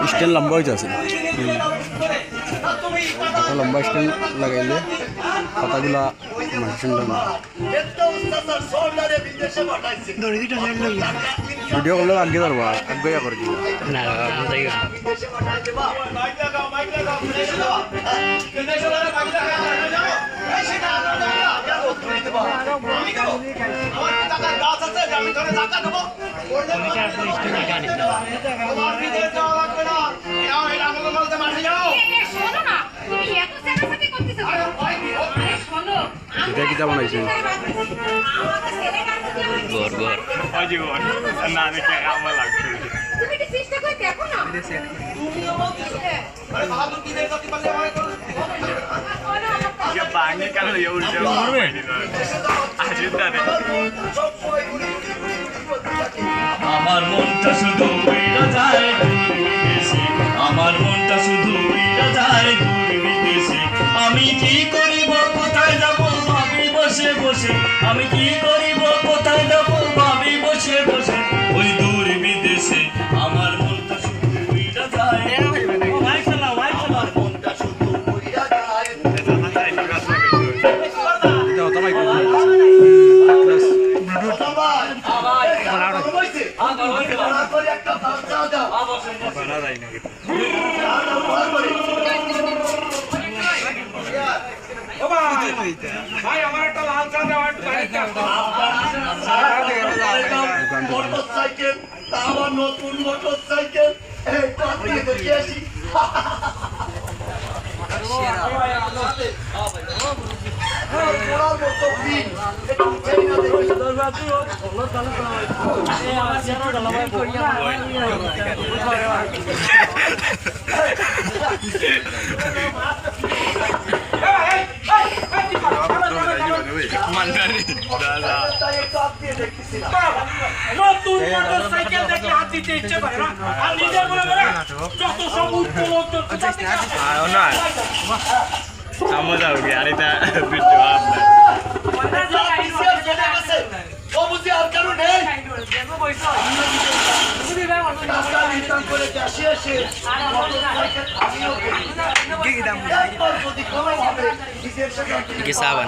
stand লম্বা হয়ে যাচ্ছে লম্বা স্ট্যান্ড লাগাইলে কথাগুলা মানুষ শুনল না ভিডিও করলে আগে ধরবো আগে করে কি না এটা কিটা বানাইছে ঘর ঘর না দেখে আমার লাগছে বাঙে কেন আমার মনটা শুধু উইরা যায় বিদেশে আমার মনটা শুধু উইরা যায় দূর বিদেশে আমি কি করিব কোথায় যাব ভাবি বসে বসে আমি কি করিব কোথায় যাব ভাবি বসে বসে ওই দূর বিদেশে আমার মনটা শুধু উইরা যায় আমার মনটা শুধু উইরা যায় মোটরসাইকেল আমার নতুন মোটরসাইকেল দেখে আসি নতুন মোটরসাইকেল দেখে হাত দিতে ইচ্ছে করে না আর নিজের মনে করে যত সব উজ্জ্বল মজা হবে আর এটা ভিডিও সাবান